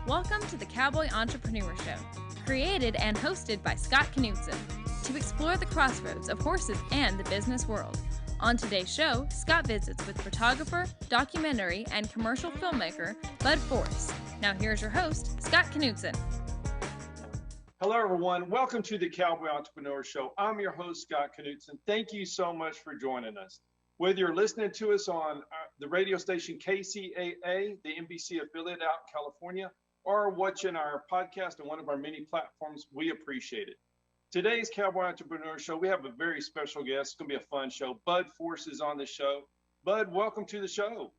Welcome to the Cowboy Entrepreneur Show, created and hosted by Scott Knudsen, to explore the crossroads of horses and the business world. On today's show, Scott visits with photographer, documentary, and commercial filmmaker Bud Force. Now here's your host, Scott Knudsen. Hello, everyone. Welcome to the Cowboy Entrepreneur Show. I'm your host, Scott Knudsen. Thank you so much for joining us. Whether you're listening to us on the radio station KCAA, the NBC affiliate out in California, or watching our podcast on one of our many platforms, we appreciate it. Today's Cowboy Entrepreneur Show, we have a very special guest. It's going to be a fun show. Bud Force is on the show. Bud, welcome to the show.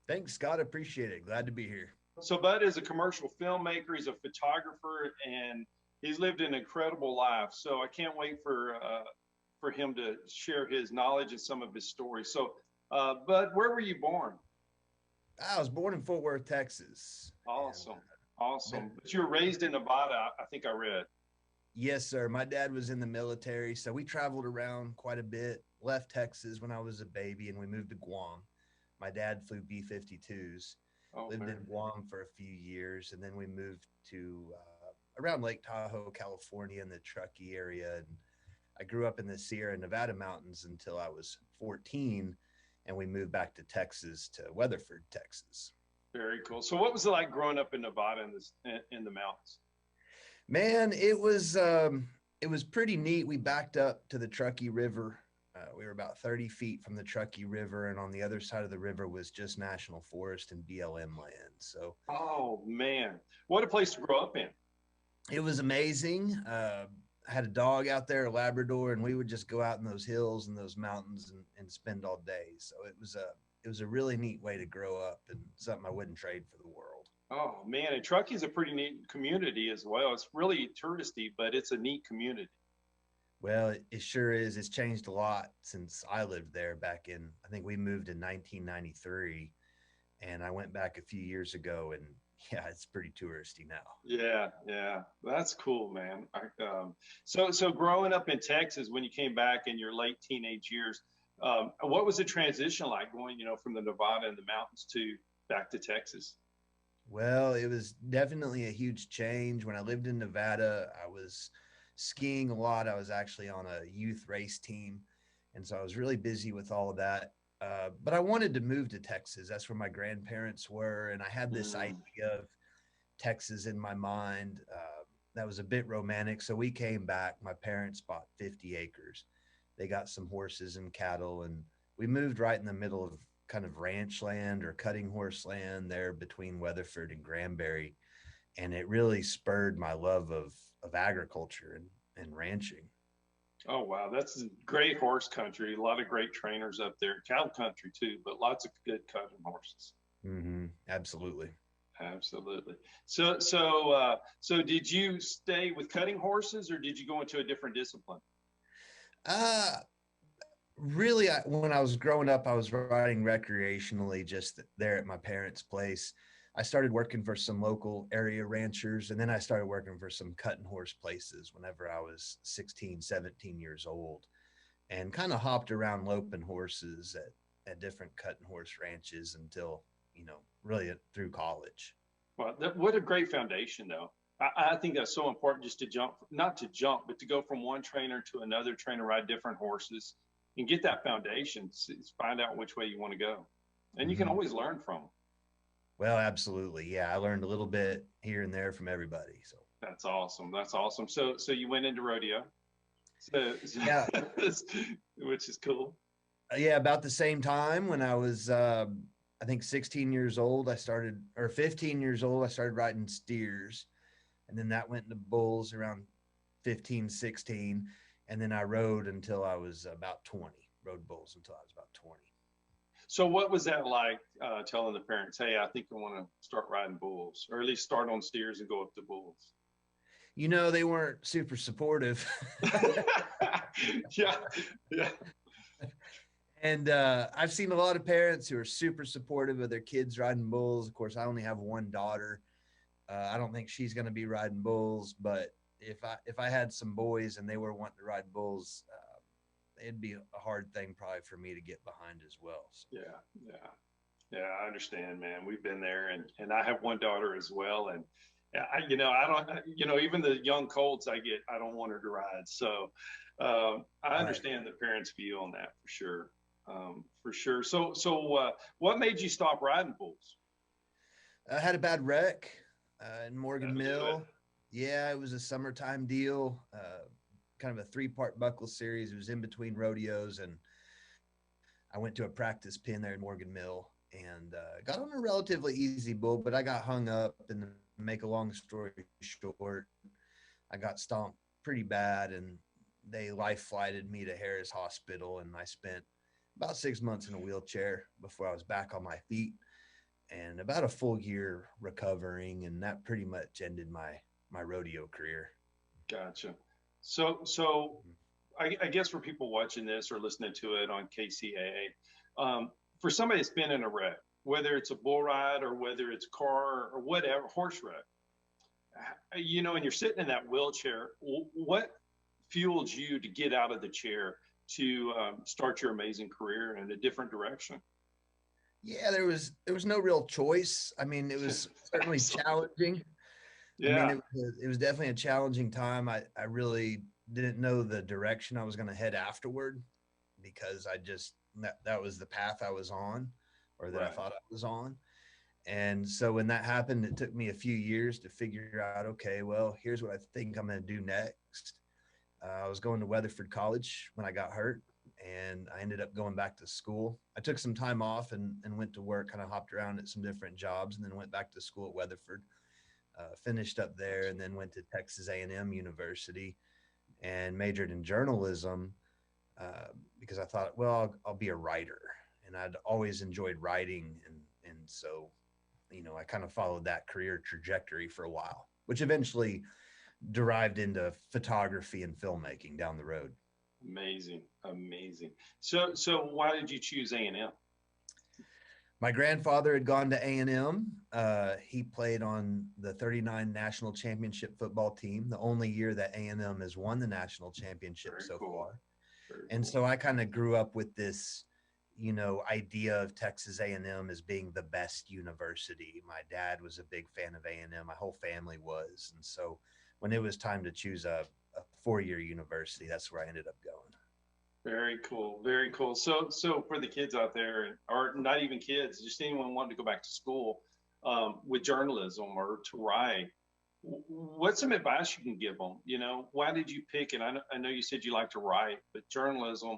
Thanks, Scott. Appreciate it. Glad to be here. So Bud is a commercial filmmaker. He's a photographer, and he's lived an incredible life. So I can't wait for him to share his knowledge and some of his stories. So, Bud, where were you born? I was born in Fort Worth, Texas. Awesome. Awesome. But you were raised in Nevada, I think I read. Yes, sir. My dad was in the military, so we traveled around quite a bit. Left Texas when I was a baby, and we moved to Guam. My dad flew B-52s. Lived in Guam for a few years, and then we moved to around Lake Tahoe, California, in the Truckee area. And I grew up in the Sierra Nevada mountains until I was 14, and we moved back to Texas, to Weatherford, Texas. Very cool. So what was it like growing up in Nevada in the mountains? Man, it was pretty neat. We backed up to the Truckee River. We were about 30 feet from the Truckee River, and on the other side of the river was just National Forest and BLM land. So, oh man, what a place to grow up in. It was amazing. I had a dog out there, a Labrador, and we would just go out in those hills and those mountains and spend all day. So it was a really neat way to grow up, and something I wouldn't trade for the world. Oh man, and Truckee's a pretty neat community as well. It's really touristy, but it's a neat community. Well, it sure is. It's changed a lot since I lived there back in, I think we moved in 1993, and I went back a few years ago, and yeah, it's pretty touristy now. Yeah, that's cool, man. So growing up in Texas, when you came back in your late teenage years, what was the transition like going, from the Nevada and the mountains to back to Texas? Well, it was definitely a huge change. When I lived in Nevada, I was skiing a lot. I was actually on a youth race team, and so I was really busy with all of that. But I wanted to move to Texas. That's where my grandparents were, and I had this idea of Texas in my mind. That was a bit romantic, so we came back. My parents bought 50 acres. They got some horses and cattle, and we moved right in the middle of kind of ranch land or cutting horse land there between Weatherford and Granbury, and it really spurred my love of agriculture and ranching. Oh, wow. That's great horse country. A lot of great trainers up there. Cattle country, too, but lots of good cutting horses. Mm-hmm. Absolutely. Absolutely. So did you stay with cutting horses, or did you go into a different discipline? Really, when I was growing up, I was riding recreationally just there at my parents' place. I started working for some local area ranchers, and then I started working for some cutting horse places whenever I was 16, 17 years old, and kind of hopped around loping horses at different cutting horse ranches until, really through college. Well, what a great foundation, though. I think that's so important, just to not to jump, but to go from one trainer to another trainer, ride different horses and get that foundation, find out which way you want to go. And you can always learn from them. Well, absolutely. Yeah, I learned a little bit here and there from everybody. So that's awesome. That's awesome. So you went into rodeo. Yeah, which is cool. Yeah, about the same time when I was, I think 16 years old, 15 years old, I started riding steers, and then that went into bulls around 15, 16. And then I rode until I was about 20, rode bulls until I was about 20. So what was that like, telling the parents, hey, I think I want to start riding bulls, or at least start on steers and go up to bulls? They weren't super supportive. Yeah. And I've seen a lot of parents who are super supportive of their kids riding bulls. Of course, I only have one daughter. I don't think she's going to be riding bulls, but if I had some boys and they were wanting to ride bulls, it'd be a hard thing probably for me to get behind as well. So. Yeah. Yeah, I understand, man. We've been there, and I have one daughter as well, and I don't, even the young colts I don't want her to ride. So I Right. understand the parents' view on that for sure, for sure. So what made you stop riding bulls? I had a bad wreck in Morgan That'll do it. Mill. Yeah, it was a summertime deal, kind of a three-part buckle series. It was in between rodeos, and I went to a practice pin there in Morgan Mill and got on a relatively easy bull, but I got hung up. And to make a long story short, I got stomped pretty bad, and they life flighted me to Harris Hospital, and I spent about 6 months in a wheelchair before I was back on my feet, and about a full year recovering, and that pretty much ended my rodeo career. Gotcha. So I guess for people watching this or listening to it on KCAA, for somebody that's been in a wreck, whether it's a bull ride or whether it's a car or whatever, horse wreck, and you're sitting in that wheelchair, what fueled you to get out of the chair to start your amazing career in a different direction? Yeah, there was no real choice. I mean, it was certainly challenging. I mean, Yeah, it was definitely a challenging time. I really didn't know the direction I was going to head afterward, because that was the path I was on, or that I right. thought I was on. And so when that happened, it took me a few years to figure out, okay, well, here's what I think I'm going to do next. I was going to Weatherford College when I got hurt, and I ended up going back to school. I took some time off and went to work, kind of hopped around at some different jobs, and then went back to school at Weatherford. Finished up there, and then went to Texas A&M University and majored in journalism, because I thought, well, I'll be a writer, and I'd always enjoyed writing, and so I kind of followed that career trajectory for a while, which eventually derived into photography and filmmaking down the road. Amazing, amazing. So why did you choose A&M? My grandfather had gone to A&M. He played on the 39 national championship football team, the only year that A&M has won the national championship Very so cool. far. Very And cool. so I kind of grew up with this, idea of Texas A&M as being the best university. My dad was a big fan of A&M. My whole family was. And so when it was time to choose a four-year university, that's where I ended up going. Very cool. Very cool. So for the kids out there, or not even kids, just anyone wanting to go back to school with journalism or to write, what's some advice you can give them? Why did you pick it? I know you said you like to write, but journalism,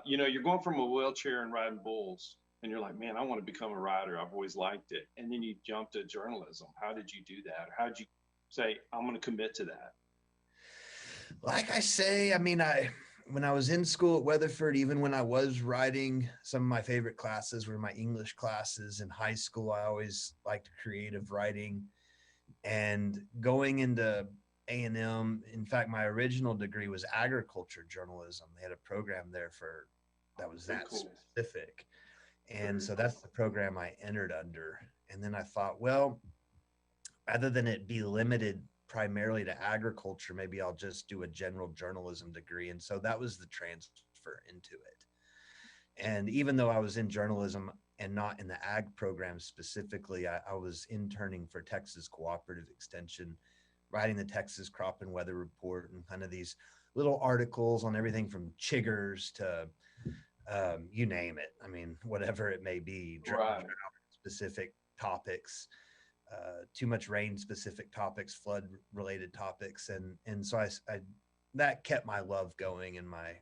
you're going from a wheelchair and riding bulls, and you're like, man, I want to become a writer. I've always liked it. And then you jumped to journalism. How did you do that? How did you say, I'm going to commit to that? Like I say, I mean, when I was in school at Weatherford, even when I was writing, some of my favorite classes were my English classes. In high school, I always liked creative writing. And going into A&M, in fact, my original degree was agriculture journalism. They had a program there that was Very that cool. specific. And Very so cool. that's the program I entered under. And then I thought, well, rather than it be limited primarily to agriculture, maybe I'll just do a general journalism degree. And so that was the transfer into it. And even though I was in journalism and not in the ag program specifically, I was interning for Texas Cooperative Extension, writing the Texas Crop and Weather Report, and kind of these little articles on everything from chiggers to you name it. I mean, whatever it may be, drought Right. specific topics, too much rain specific topics, flood related topics. And so I that kept my love going and my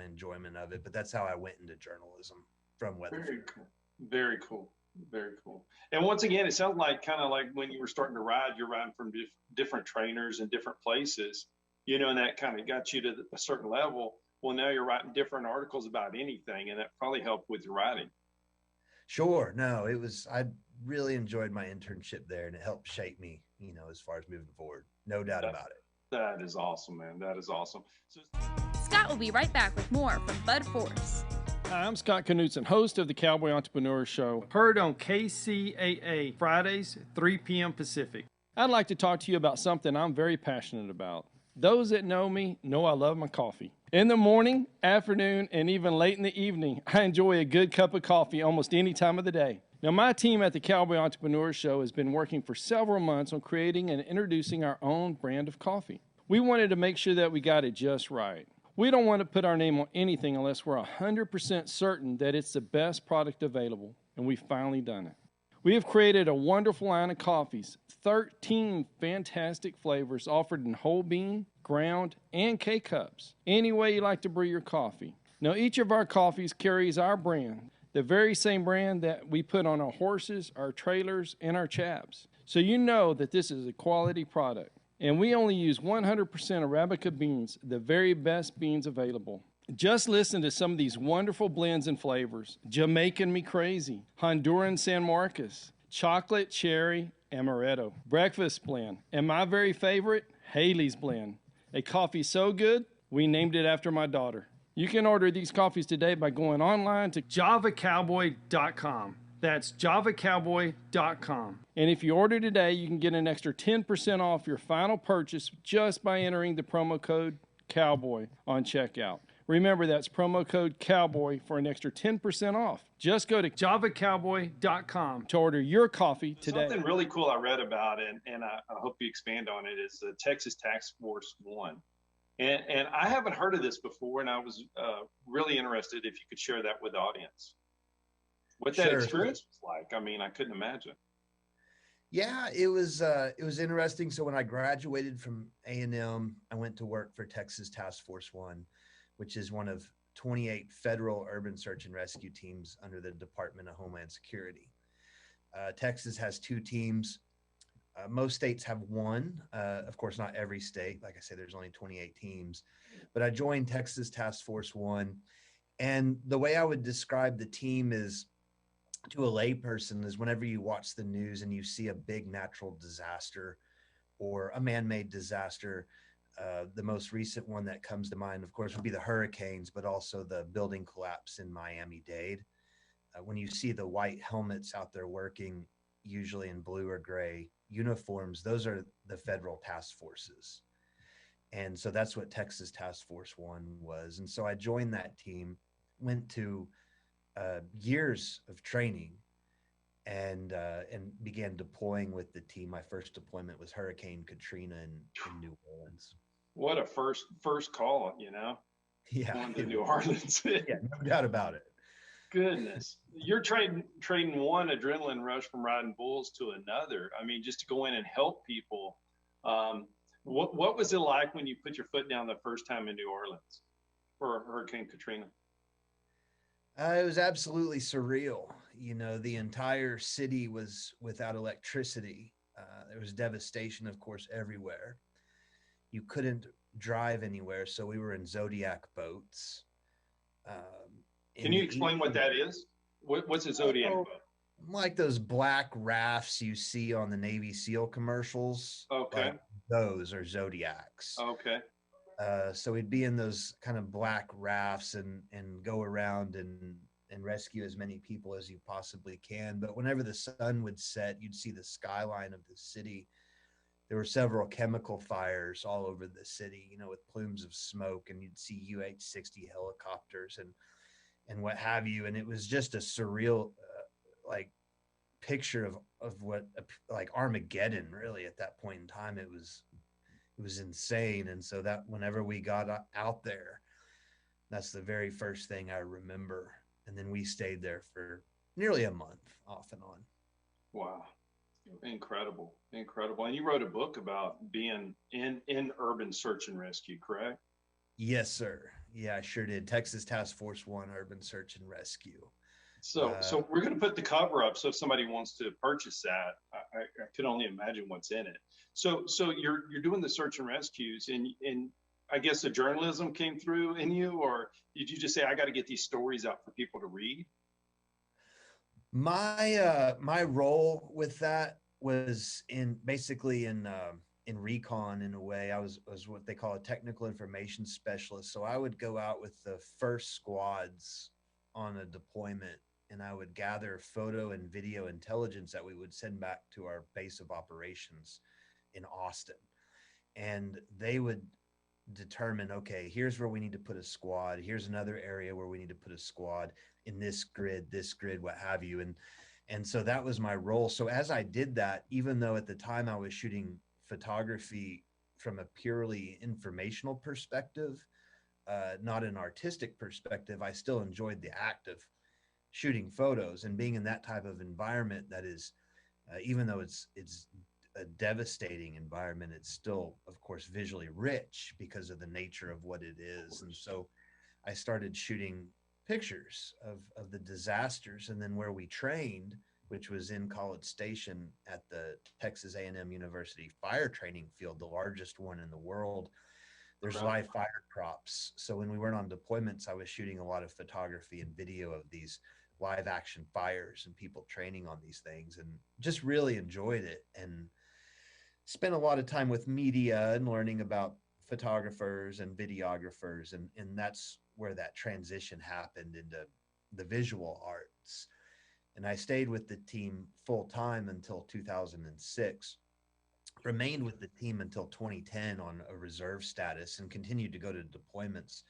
enjoyment of it. But that's how I went into journalism from Very Weatherford. cool. Very cool. Very cool. And once again, it sounds like kind of like when you were starting to ride, you're riding from different trainers and different places, and that kind of got you to a certain level. Well, now you're writing different articles about anything, and that probably helped with your writing. Sure. No, I really enjoyed my internship there, and it helped shape me, as far as moving forward. No doubt That, about it. that is awesome, man. That is awesome. So, Scott will be right back with more from Bud Force. Hi, I'm Scott Knudsen, host of the Cowboy Entrepreneur Show, heard on KCAA Fridays, 3 p.m. Pacific. I'd like to talk to you about something I'm very passionate about. Those that know me know I love my coffee. In the morning, afternoon, and even late in the evening, I enjoy a good cup of coffee almost any time of the day. Now, my team at the Cowboy Entrepreneur Show has been working for several months on creating and introducing our own brand of coffee. We wanted to make sure that we got it just right. We don't want to put our name on anything unless we're 100% certain that it's the best product available, and we've finally done it. We have created a wonderful line of coffees, 13 fantastic flavors offered in whole bean, ground, and K-cups, any way you like to brew your coffee. Now, each of our coffees carries our brand, the very same brand that we put on our horses, our trailers, and our chaps. So you know that this is a quality product. And we only use 100% Arabica beans, the very best beans available. Just listen to some of these wonderful blends and flavors. Jamaican Me Crazy, Honduran San Marcos, Chocolate Cherry Amaretto, Breakfast Blend, and my very favorite, Haley's Blend. A coffee so good, we named it after my daughter. You can order these coffees today by going online to javacowboy.com. That's javacowboy.com. And if you order today, you can get an extra 10% off your final purchase just by entering the promo code COWBOY on checkout. Remember, that's promo code COWBOY for an extra 10% off. Just go to javacowboy.com to order your coffee today. Something really cool I read about, and I hope you expand on it, is the Texas Task Force One. And I haven't heard of this before, and I was really interested if you could share that with the audience. What that experience was like. I mean, I couldn't imagine. Yeah, it was interesting. So when I graduated from A&M, I went to work for Texas Task Force One, which is one of 28 federal urban search and rescue teams under the Department of Homeland Security. Texas has 2 teams. Most states have one. Of course, not every state. Like I said, there's only 28 teams. But I joined Texas Task Force One. And the way I would describe the team is, to a layperson, is whenever you watch the news and you see a big natural disaster or a man-made disaster, the most recent one that comes to mind, of course, would be the hurricanes, but also the building collapse in Miami-Dade. When you see the white helmets out there working, usually in blue or gray uniforms, those are the federal task forces. And so that's what Texas Task Force One was. And so I joined that team, went to years of training, and began deploying with the team. My first deployment was Hurricane Katrina in New Orleans. What a first call, you know? Yeah. Going to New Orleans. Yeah, no doubt about it. Goodness. You're trading one adrenaline rush from riding bulls to another. I mean, just to go in and help people. What was it like when you put your foot down the first time in New Orleans for Hurricane Katrina? It was absolutely surreal. You know, the entire city was without electricity. There was devastation, of course, everywhere. You couldn't drive anywhere, so we were in Zodiac boats. Can you explain what that is? What's a Zodiac boat? Like those black rafts you see on the Navy SEAL commercials. Okay. Like those are Zodiacs. Okay. So we'd be in those kind of black rafts and go around and rescue as many people as you possibly can. But whenever the sun would set, you'd see the skyline of the city. There were several chemical fires all over the city, you know, with plumes of smoke, and you'd see UH-60 helicopters and what have you. And it was just a surreal, like, picture of what, like, Armageddon, really, at that point in time. It was insane. And so that whenever we got out there, that's the very first thing I remember. And then we stayed there for nearly a month, off and on. Wow. Incredible. And you wrote a book about being in urban search and rescue, correct? Yes, sir. Yeah, I sure did. Texas Task Force One, Urban Search and Rescue. So we're going to put the cover up. So if somebody wants to purchase that, I could only imagine what's in it. So you're doing the search and rescues, and I guess the journalism came through in you, or did you just say, I got to get these stories out for people to read? My role with that was basically in recon, in a way. I was what they call a technical information specialist. So I would go out with the first squads on a deployment, and I would gather photo and video intelligence that we would send back to our base of operations in Austin. And they would determine, okay, here's where we need to put a squad. Here's another area where we need to put a squad in this grid, what have you. And so that was my role. So as I did that, even though at the time I was shooting photography from a purely informational perspective, not an artistic perspective, I still enjoyed the act of shooting photos and being in that type of environment that is, even though it's a devastating environment, it's still, of course, visually rich because of the nature of what it is. And so I started shooting pictures of the disasters, and then where we trained, which was in College Station at the Texas A&M University fire training field, the largest one in the world. There's live fire crops. So when we weren't on deployments, I was shooting a lot of photography and video of these live action fires and people training on these things, and just really enjoyed it, and spent a lot of time with media and learning about photographers and videographers. And that's where that transition happened into the visual arts. And I stayed with the team full time until 2006, remained with the team until 2010 on a reserve status, and continued to go to deployments,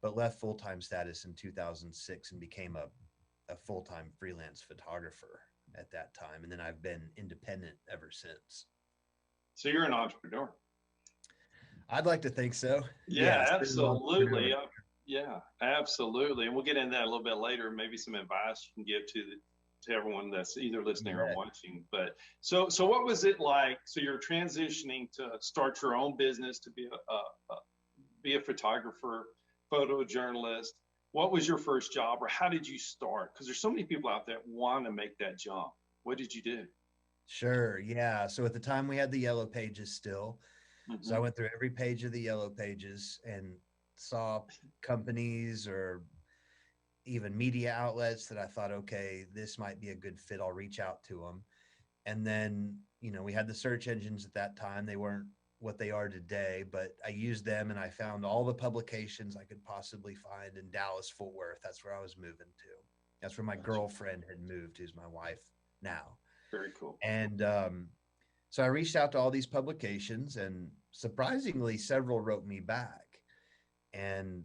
but left full-time status in 2006 and became a full-time freelance photographer at that time. And then I've been independent ever since. So you're an entrepreneur. I'd like to think so. Yeah, absolutely. Yeah, absolutely. And we'll get into that a little bit later. Maybe some advice you can give to everyone that's either listening or watching. But so what was it like? So you're transitioning to start your own business, to be a photographer, photojournalist. What was your first job, or how did you start? Because there's so many people out there that want to make that jump. What did you do? Sure. Yeah. So at the time we had the yellow pages still. Mm-hmm. So I went through every page of the yellow pages and saw companies or even media outlets that I thought, okay, this might be a good fit. I'll reach out to them. And then, we had the search engines at that time. They weren't what they are today, but I used them, and I found all the publications I could possibly find in Dallas, Fort Worth. That's where I was moving to. That's where my girlfriend had moved, who's my wife now. Very cool. And so I reached out to all these publications, and surprisingly, several wrote me back. And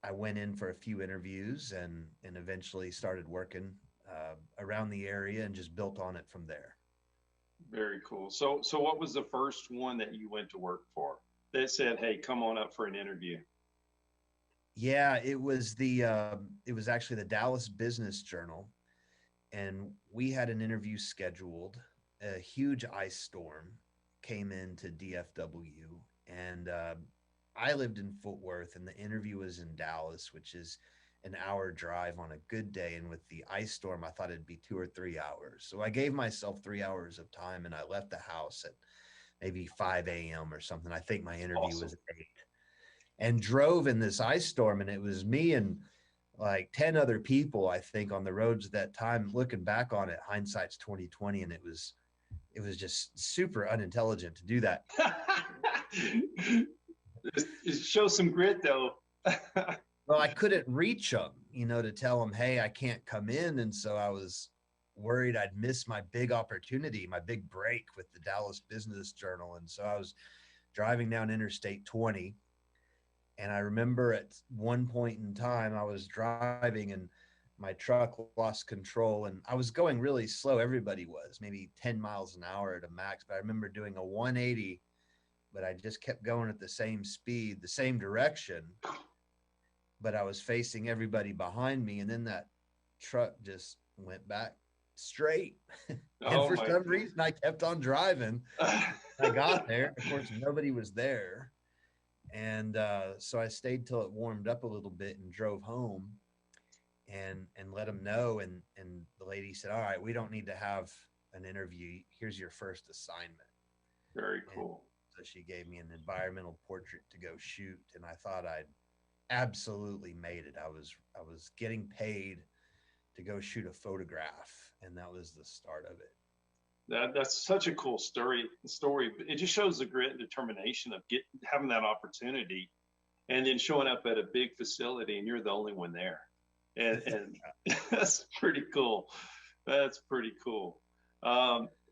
I went in for a few interviews and eventually started working around the area and just built on it from there. Very cool. So what was the first one that you went to work for that said, hey, come on up for an interview? Yeah, it was actually the Dallas Business Journal. And we had an interview scheduled. A huge ice storm came into DFW, and I lived in Fort Worth, and the interview was in Dallas, which is an hour drive on a good day. And with the ice storm, I thought it'd be 2 or 3 hours. So I gave myself 3 hours of time, and I left the house at maybe 5 a.m. or something. I think my interview was at 8, and drove in this ice storm. And it was me and like 10 other people, I think, on the roads at that time. Looking back on it, hindsight's 2020, and it was just super unintelligent to do that. It shows some grit, though. Well, I couldn't reach them, to tell them, hey, I can't come in. And so I was worried I'd miss my big opportunity, my big break with the Dallas Business Journal. And so I was driving down Interstate 20. And I remember at one point in time, I was driving and my truck lost control, and I was going really slow. Everybody was maybe 10 miles an hour at a max, but I remember doing a 180, but I just kept going at the same speed, the same direction, but I was facing everybody behind me. And then that truck just went back straight. And for some reason, I kept on driving. I got there. Of course, nobody was there. And so I stayed till it warmed up a little bit and drove home and let them know. And the lady said, all right, we don't need to have an interview. Here's your first assignment. Very cool. And so she gave me an environmental portrait to go shoot. And I thought I'd absolutely made it. I was getting paid to go shoot a photograph. And that was the start of it. That's such a cool story. It just shows the grit and determination of having that opportunity, and then showing up at a big facility, and you're the only one there. And that's pretty cool. That's pretty cool.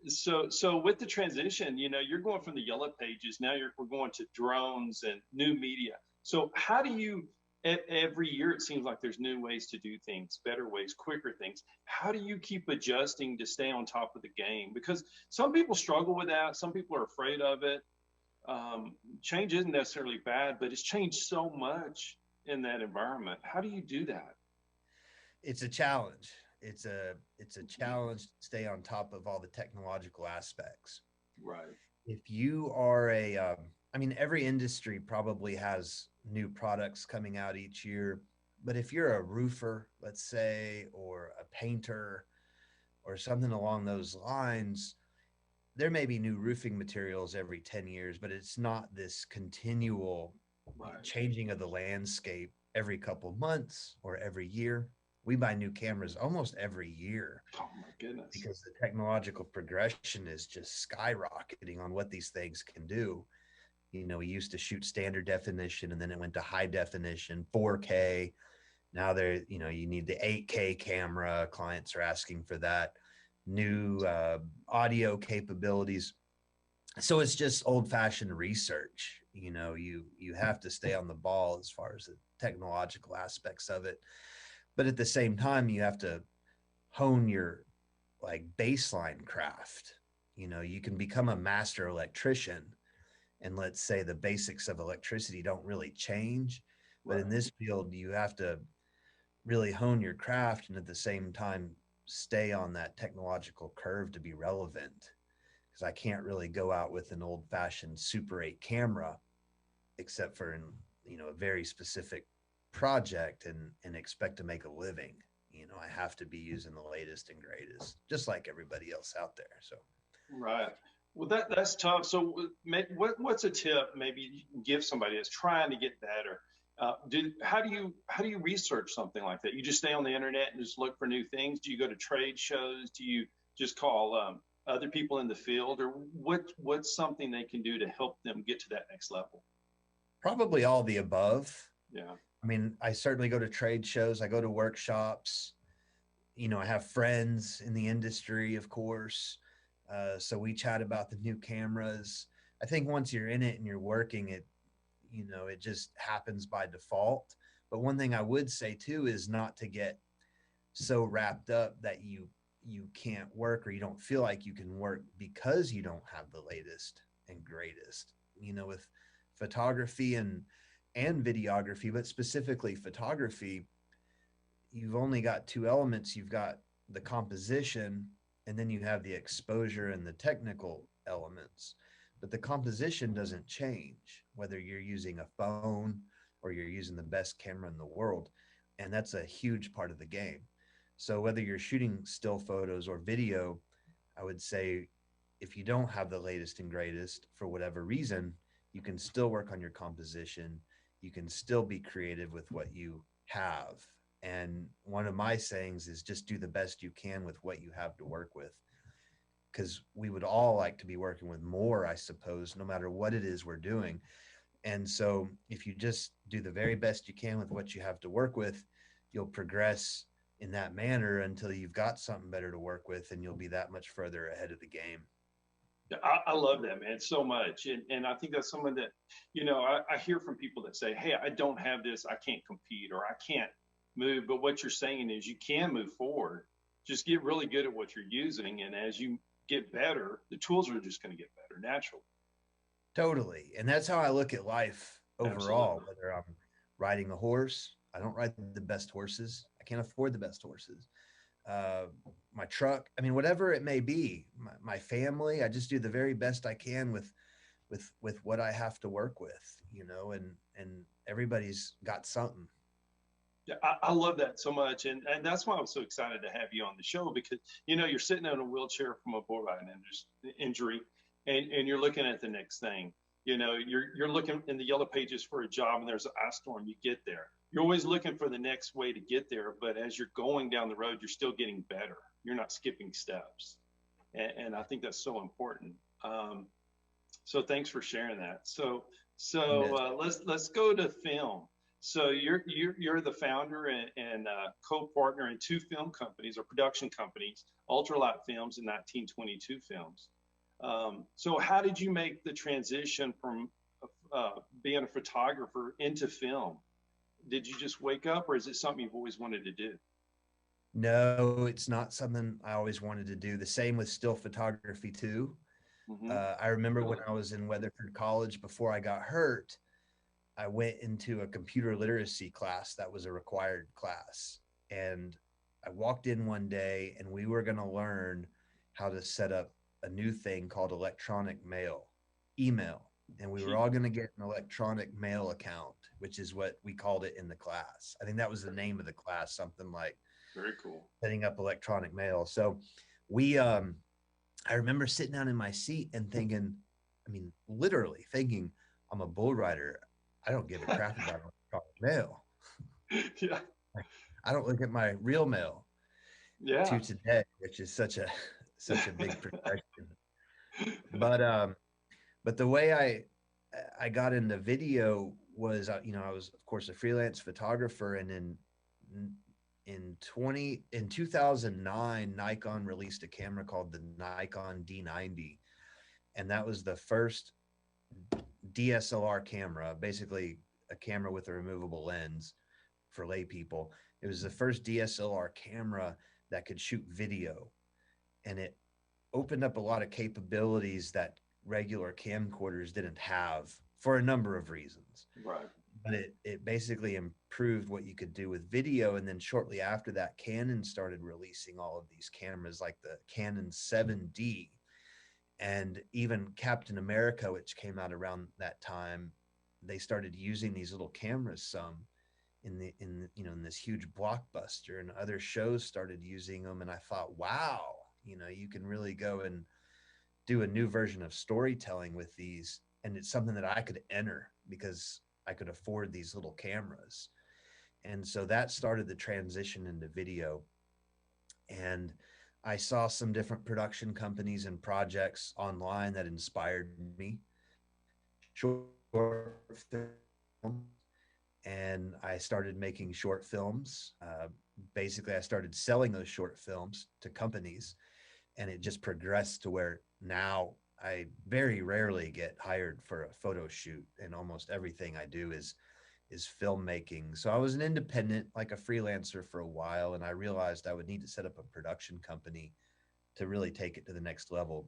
So with the transition, you're going from the yellow pages. Now we're going to drones and new media. So how do you every year it seems like there's new ways to do things, better ways, quicker things. How do you keep adjusting to stay on top of the game? Because some people struggle with that. Some people are afraid of it. Change isn't necessarily bad, but it's changed so much in that environment. How do you do that? It's a challenge. It's a challenge to stay on top of all the technological aspects. Right. If you are I mean, every industry probably has new products coming out each year, but if you're a roofer, let's say, or a painter or something along those lines, there may be new roofing materials every 10 years, but it's not this continual Right. changing of the landscape every couple of months or every year. We buy new cameras almost every year Oh my goodness. because the technological progression is just skyrocketing on what these things can do. You know, we used to shoot standard definition and then it went to high definition, 4K. Now you need the 8K camera. Clients are asking for that. New audio capabilities. So it's just old fashioned research. You know, you have to stay on the ball as far as the technological aspects of it. But at the same time, you have to hone your like baseline craft. You know, you can become a master electrician and let's say the basics of electricity don't really change. But in Right. this field, you have to really hone your craft and at the same time stay on that technological curve to be relevant. Because I can't really go out with an old fashioned Super 8 camera, except for in, you know, a very specific project and expect to make a living. You know, I have to be using the latest and greatest, just like everybody else out there. So Right. Well, that's tough. So, what's a tip maybe you can give somebody that's trying to get better? How do you research something like that? You just stay on the internet and just look for new things. Do you go to trade shows? Do you just call other people in the field, or what's something they can do to help them get to that next level? probably all the above. Yeah. I mean, I certainly go to trade shows, I go to workshops. You know, I have friends in the industry, of course. So we chat about the new cameras. I think once you're in it and you're working it, you know, it just happens by default. But one thing I would say too is not to get so wrapped up that you can't work or you don't feel like you can work because you don't have the latest and greatest. You know, with photography and videography, but specifically photography, you've only got two elements. You've got the composition, and then you have the exposure and the technical elements. But the composition doesn't change whether you're using a phone or you're using the best camera in the world. And that's a huge part of the game. So whether you're shooting still photos or video, I would say if you don't have the latest and greatest for whatever reason, you can still work on your composition. You can still be creative with what you have. And one of my sayings is just do the best you can with what you have to work with. Because we would all like to be working with more, I suppose, no matter what it is we're doing. And so if you just do the very best you can with what you have to work with, you'll progress in that manner until you've got something better to work with and you'll be that much further ahead of the game. Yeah, I love that, man, so much. And I think that's someone that, I hear from people that say, hey, I don't have this, I can't compete, or I can't move. But what you're saying is you can move forward. Just get really good at what you're using. And as you get better, the tools are just going to get better naturally. Totally. And that's how I look at life overall, Absolutely. whether I'm riding a horse. I don't ride the best horses. I can't afford the best horses. Uh, my truck, I mean, whatever it may be, my family, I just do the very best I can with what I have to work with, and everybody's got something. Yeah, I love that so much. And that's why I'm so excited to have you on the show, because, you're sitting in a wheelchair from a bull riding injury, and you're looking at the next thing. You're looking in the yellow pages for a job, and there's an ice storm. You get there. You're always looking for the next way to get there. But as you're going down the road, you're still getting better. You're not skipping steps. And I think that's so important. So thanks for sharing that. So let's go to film. So you're the founder and co-partner in two film companies or production companies, Ultralight Films and 1922 Films. So how did you make the transition from being a photographer into film? did you just wake up, or is it something you've always wanted to do? No, it's not something I always wanted to do. The same with still photography too. Hmm. I remember when Really? I was in Weatherford College before I got hurt, I went into a computer literacy class that was a required class. And I walked in one day and we were going to learn how to set up a new thing called electronic mail, email. And we were all going to get an electronic mail account, which is what we called it in the class. I think that was the name of the class, something like Very cool. setting up electronic mail. So we, I remember sitting down in my seat and thinking, I mean, literally thinking, I'm a bull rider. I don't give a crap about electronic mail. Yeah. I don't look at my real mail Yeah. to today, which is such a big progression. But the way I got into video was, I was of course a freelance photographer, and in 2009, Nikon released a camera called the Nikon D90, and that was the first DSLR camera, basically a camera with a removable lens for lay people. It was the first DSLR camera that could shoot video, and it opened up a lot of capabilities that regular camcorders didn't have for a number of reasons. Right. But it basically improved what you could do with video. And then shortly after that, Canon started releasing all of these cameras like the Canon 7D, and even Captain America, which came out around that time. They started using these little cameras some in this huge blockbuster, and other shows started using them. And I thought, wow, you can really go and do a new version of storytelling with these. And it's something that I could enter because I could afford these little cameras. And so that started the transition into video. And I saw some different production companies and projects online that inspired me. Short film, and I started making short films. Basically, I started selling those short films to companies, and it just progressed to where now I very rarely get hired for a photo shoot, and almost everything I do is filmmaking. So I was an independent, like a freelancer for a while, and I realized I would need to set up a production company to really take it to the next level.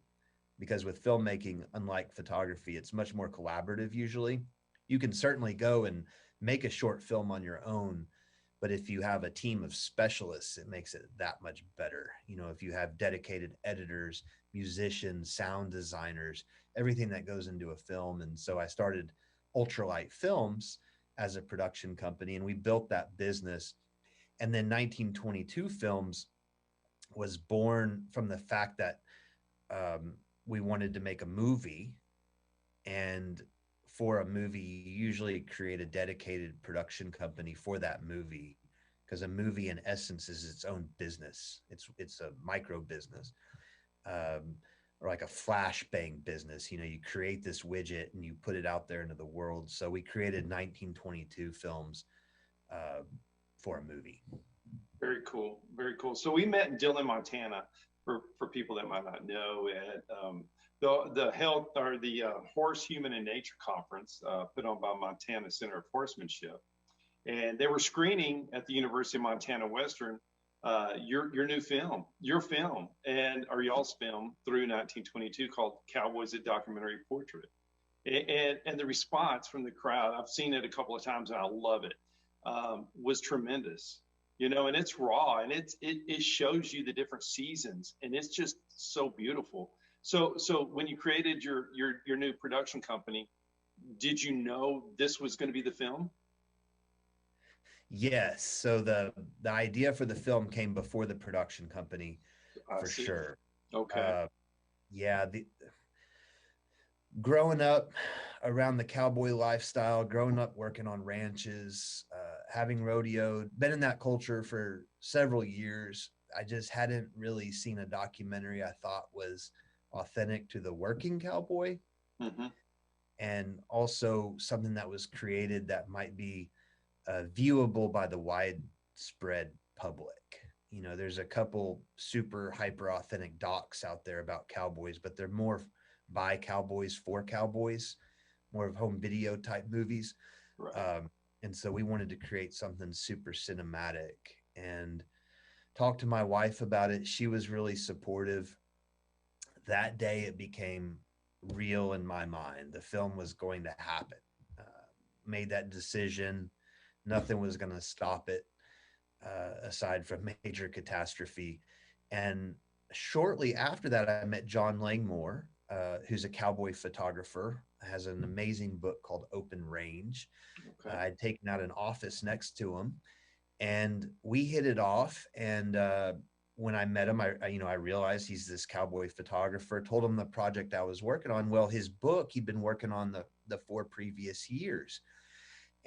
Because with filmmaking, unlike photography, it's much more collaborative usually. You can certainly go and make a short film on your own, but if you have a team of specialists, it makes it that much better. If you have dedicated editors, musicians, sound designers, everything that goes into a film. And so I started Ultralight Films as a production company, and we built that business. And then 1922 Films was born from the fact that we wanted to make a movie, and for a movie, you usually create a dedicated production company for that movie, because a movie in essence is its own business. It's a micro business, or like a flashbang business. You create this widget and you put it out there into the world. So we created 1922 Films for a movie. Very cool. Very cool. So we met in Dillon, Montana, for people that might not know, at the health or the Horse, Human, and Nature Conference put on by Montana Center of Horsemanship, and they were screening at the University of Montana Western your new film, and or y'all's film through 1922 called Cowboys: A Documentary Portrait, and the response from the crowd, I've seen it a couple of times and I love it, was tremendous. And it's raw, and it shows you the different seasons, and it's just so beautiful. So when you created your new production company, did you know this was going to be the film? Yes. So the idea for the film came before the production company, I for see. sure. Okay. Yeah, growing up around the cowboy lifestyle, growing up working on ranches, having rodeoed, been in that culture for several years. I just hadn't really seen a documentary I thought was authentic to the working cowboy, Hmm. and also something that was created that might be viewable by the widespread public. There's a couple super hyper authentic docs out there about cowboys, but they're more by cowboys for cowboys, more of home video type movies. Right. And so we wanted to create something super cinematic and talked to my wife about it. She was really supportive. That day it became real in my mind. The film was going to happen. Uh, Made that decision. Nothing was going to stop it aside from major catastrophe. And shortly after that, I met John Langmore, who's a cowboy photographer, has an amazing book called Open Range. Okay. I'd taken out an office next to him, and we hit it off. And when I met him, I realized he's this cowboy photographer. Told him the project I was working on. Well, his book he'd been working on the 4 previous years,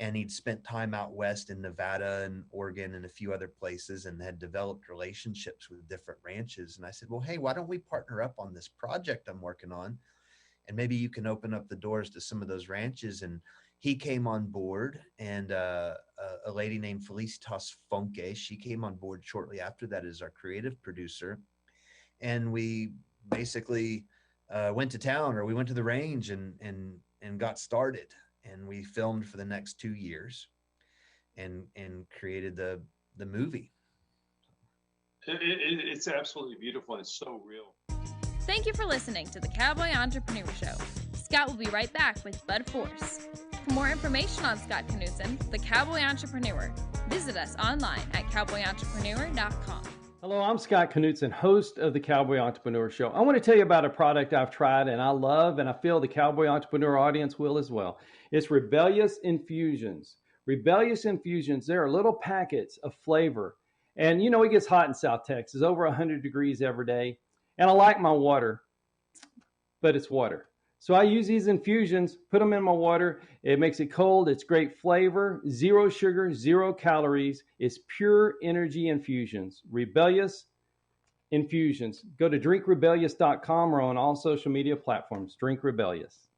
and he'd spent time out west in Nevada and Oregon and a few other places, and had developed relationships with different ranches. And I said, well, hey, why don't we partner up on this project I'm working on, and maybe you can open up the doors to some of those ranches. And he came on board, and a lady named Felicitas Fonke, she came on board shortly after that as our creative producer. And we basically went to town, or we went to the range and got started. And we filmed for the next 2 years and created the movie. It's absolutely beautiful, and it's so real. Thank you for listening to the Cowboy Entrepreneur Show. Scott will be right back with Bud Force. For more information on Scott Knudsen, the Cowboy Entrepreneur, visit us online at cowboyentrepreneur.com. Hello, I'm Scott Knudsen, host of the Cowboy Entrepreneur Show. I want to tell you about a product I've tried and I love, and I feel the Cowboy Entrepreneur audience will as well. It's Rebellious Infusions. Rebellious Infusions, they're little packets of flavor. And you know, it gets hot in South Texas, over 100 degrees every day. And I like my water, but it's water. So I use these infusions, put them in my water. It makes it cold. It's great flavor, 0 sugar, 0 calories. It's pure energy infusions. Rebellious Infusions. Go to drinkrebellious.com or on all social media platforms. Drink Rebellious.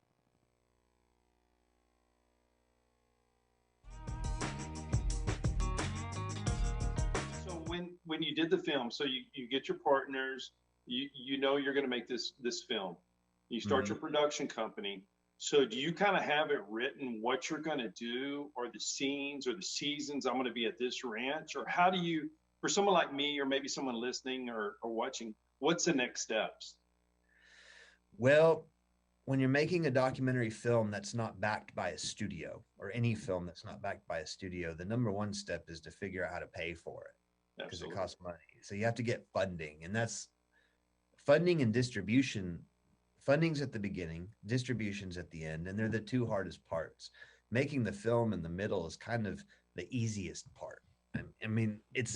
So when you did the film, so you get your partners, you know you're going to make this film. You start your production company. So do you kind of have it written what you're going to do, or the scenes or the seasons? I'm going to be at this ranch, or how do you, for someone like me, or maybe someone listening or watching, what's the next steps? Well, when you're making a documentary film that's not backed by a studio, or any film that's not backed by a studio, the number one step is to figure out how to pay for it, because it costs money. So you have to get funding, and that's funding and distribution. Funding's at the beginning, distribution's at the end, and they're the 2 hardest parts. Making the film in the middle is kind of the easiest part. I mean, it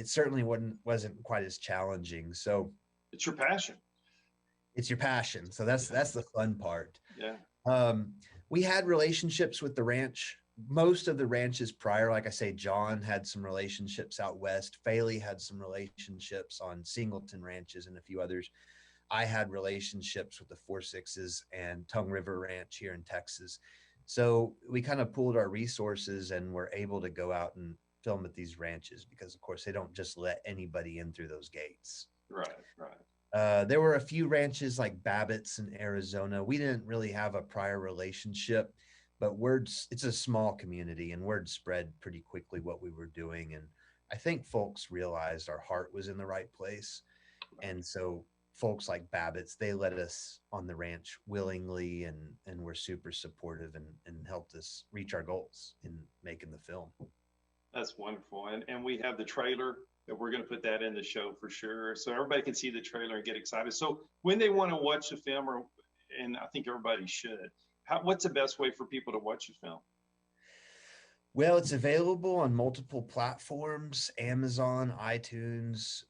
certainly wasn't quite as challenging. So it's your passion. It's your passion. So that's the fun part. Yeah. We had relationships with the ranch. Most of the ranches prior, like I say, John had some relationships out west. Faley had some relationships on Singleton ranches and a few others. I had relationships with the 4-6s and Tongue River Ranch here in Texas. So we kind of pooled our resources and were able to go out and film at these ranches, because of course they don't just let anybody in through those gates. Right. There were a few ranches like Babbitt's in Arizona. We didn't really have a prior relationship, but it's a small community, and word spread pretty quickly what we were doing. And I think folks realized our heart was in the right place. And so folks like Babbitt's, they let us on the ranch willingly, and were super supportive and helped us reach our goals in making the film. That's wonderful. And we have the trailer that we're going to put that in the show for sure, so everybody can see the trailer and get excited. So when they want to watch the film, and I think everybody should, what's the best way for people to watch the film? Well, it's available on multiple platforms: Amazon, iTunes,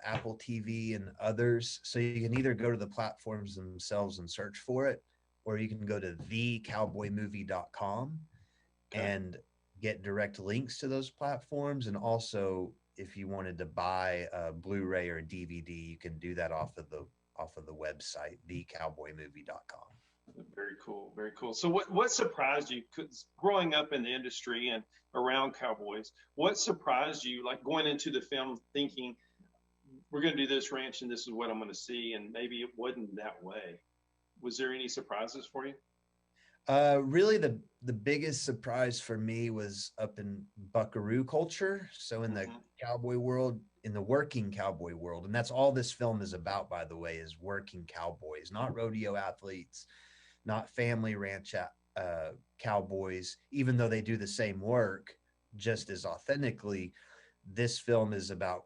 Apple TV, and others. So you can either go to the platforms themselves and search for it, or you can go to thecowboymovie.com and get direct links to those platforms. And also, if you wanted to buy a Blu-ray or a DVD, you can do that off of the website, thecowboymovie.com. Very cool. Very cool. So what surprised you? 'Cause growing up in the industry and around cowboys, what surprised you, like going into the film thinking, we're going to do this ranch and this is what I'm going to see, and maybe it wasn't that way? Was there any surprises for you? Really, the biggest surprise for me was up in buckaroo culture. So in the cowboy world, in the working cowboy world, and that's all this film is about, by the way, is working cowboys, not rodeo athletes, not family ranch cowboys, even though they do the same work just as authentically. This film is about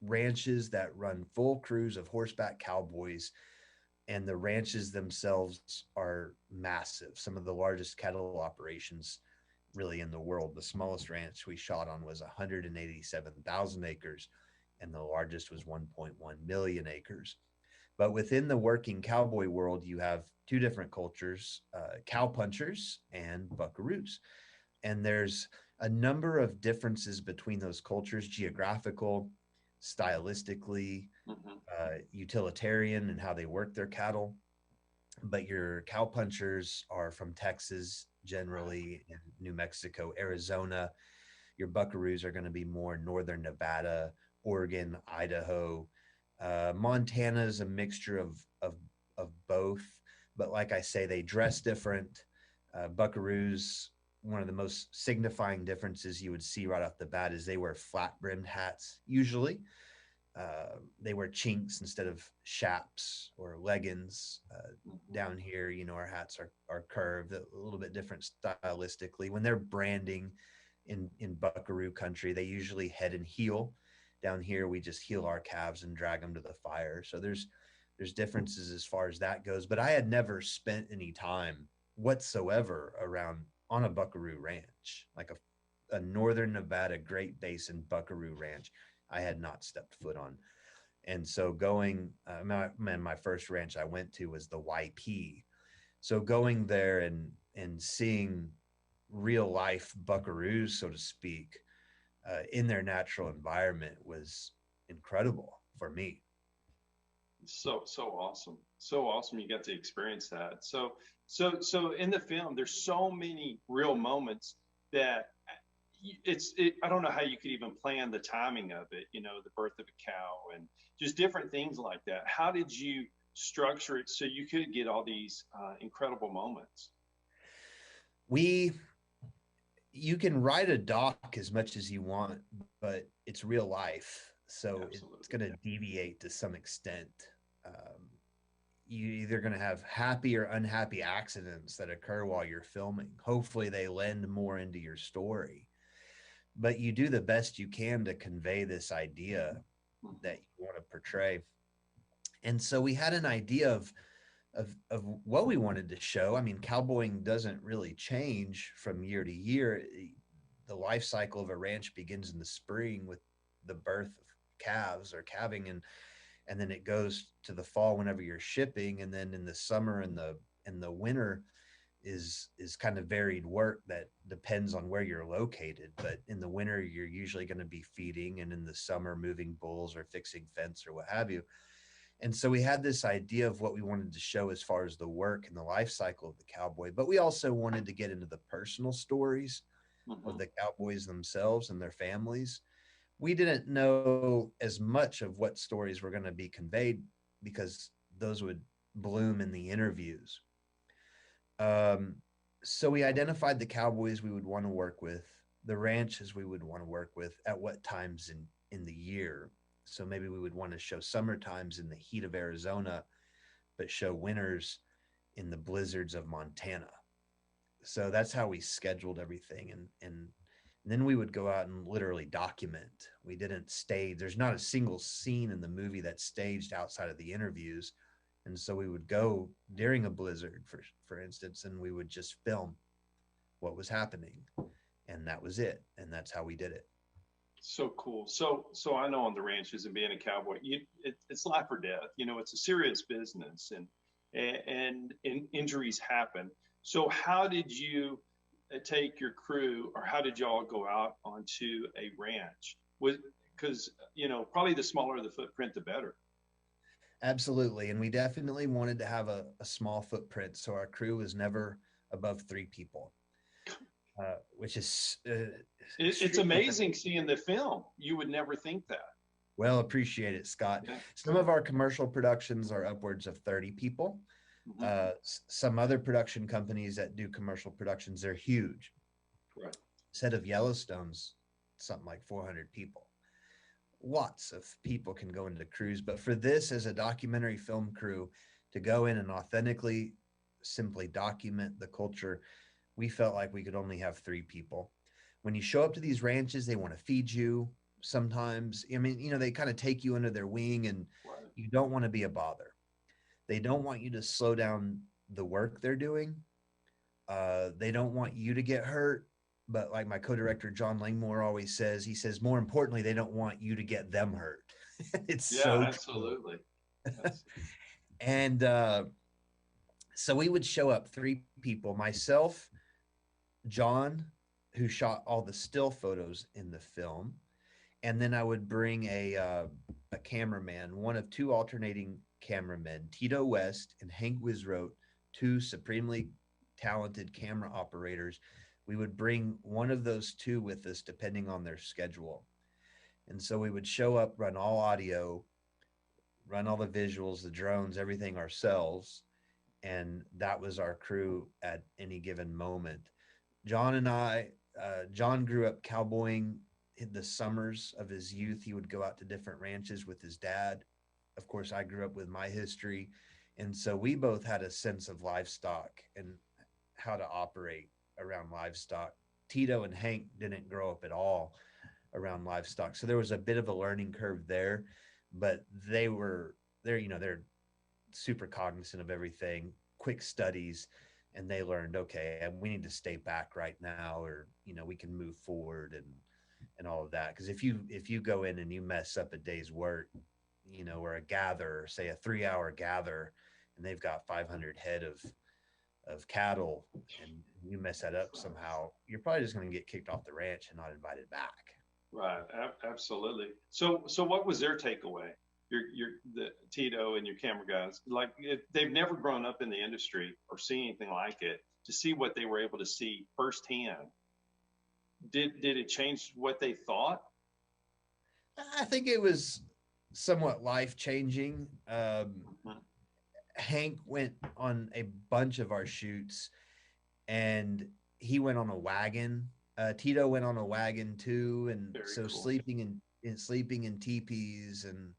ranches that run full crews of horseback cowboys, and the ranches themselves are massive. Some of the largest cattle operations really in the world. The smallest ranch we shot on was 187,000 acres, and the largest was 1.1 million acres. But within the working cowboy world, you have two different cultures, cow punchers and buckaroos. And there's a number of differences between those cultures, geographical, stylistically, utilitarian, and how they work their cattle. But your cow punchers are from Texas, generally, in New Mexico, Arizona. Your buckaroos are going to be more northern Nevada, Oregon, Idaho. Montana is a mixture of both, but like I say, they dress different. Buckaroos, one of the most signifying differences you would see right off the bat is they wear flat brimmed hats usually. They wear chinks instead of chaps or leggings. Down here, our hats are curved, a little bit different stylistically. When they're branding in buckaroo country, they usually head and heel. Down here, we just heel our calves and drag them to the fire. So there's differences as far as that goes. But I had never spent any time whatsoever around on a buckaroo ranch, like a northern Nevada Great Basin buckaroo ranch. I had not stepped foot on. And so going, my first ranch I went to was the YP. So going there and seeing real life buckaroos, so to speak, in their natural environment was incredible for me. So awesome. So awesome you got to experience that. So in the film, there's so many real moments that I don't know how you could even plan the timing of it, the birth of a cow and just different things like that. How did you structure it so you could get all these incredible moments? You can write a doc as much as you want, but it's real life. So Absolutely. It's going to deviate to some extent. You're either going to have happy or unhappy accidents that occur while you're filming. Hopefully they lend more into your story, but you do the best you can to convey this idea that you want to portray. And so we had an idea of what we wanted to show. I mean, cowboying doesn't really change from year to year. The life cycle of a ranch begins in the spring with the birth of calves or calving, and then it goes to the fall whenever you're shipping, and then in the summer and the winter is kind of varied work that depends on where you're located. But in the winter, you're usually going to be feeding, and in the summer, moving bulls or fixing fence or what have you. And so we had this idea of what we wanted to show as far as the work and the life cycle of the cowboy, but we also wanted to get into the personal stories of the cowboys themselves and their families. We didn't know as much of what stories were going to be conveyed because those would bloom in the interviews. So we identified the cowboys we would want to work with, the ranches we would want to work with, at what times in the year. So maybe we would want to show summer times in the heat of Arizona, but show winters in the blizzards of Montana. So that's how we scheduled everything. And then we would go out and literally document. We didn't stage. There's not a single scene in the movie that's staged outside of the interviews. And so we would go during a blizzard, for instance, and we would just film what was happening. And that was it. And that's how we did it. So cool. So I know on the ranches and being a cowboy, it's life or death. It's a serious business, and injuries happen. So how did you take your crew, or how did y'all go out onto a ranch? Because probably the smaller the footprint, the better. Absolutely, and we definitely wanted to have a small footprint, so our crew was never above 3 people. Which is it's amazing seeing the film. You would never think that. Well, appreciate it, Scott. Yeah. Some of our commercial productions are upwards of 30 people. Some other production companies that do commercial productions, they're huge. Right. Instead of Yellowstone's something like 400 people. Lots of people can go into crews, but for this as a documentary film crew to go in and authentically simply document the culture, we felt like we could only have 3 people. When you show up to these ranches, they want to feed you sometimes. I mean, they kind of take you under their wing, and Right. you don't want to be a bother. They don't want you to slow down the work they're doing. They don't want you to get hurt. But like my co-director, John Langmore, always says, he says, more importantly, they don't want you to get them hurt. It's Yeah, so absolutely. And so we would show up 3 people, myself, John, who shot all the still photos in the film. And then I would bring a cameraman, one of 2 alternating cameramen, Tito West and Hank Wisrote, 2 supremely talented camera operators. We would bring one of those 2 with us depending on their schedule. And so we would show up, run all audio, run all the visuals, the drones, everything ourselves. And that was our crew at any given moment. John and I, John grew up cowboying in the summers of his youth. He would go out to different ranches with his dad. Of course, I grew up with my history. And so we both had a sense of livestock and how to operate around livestock. Tito and Hank didn't grow up at all around livestock. So there was a bit of a learning curve there, but they're super cognizant of everything, quick studies, and they learned, okay, we need to stay back right now, or, we can move forward and all of that. Because if you go in and you mess up a day's work, or a gather, say a 3-hour gather, and they've got 500 head of cattle, and you mess that up somehow, you're probably just going to get kicked off the ranch and not invited back. Right. Absolutely. So what was their takeaway? The Tito and your camera guys, like, they've never grown up in the industry or seen anything like it, to see what they were able to see firsthand. Did it change what they thought? I think it was somewhat life-changing. Hank went on a bunch of our shoots, and he went on a wagon. Tito went on a wagon too, and Very so cool. sleeping in teepees, and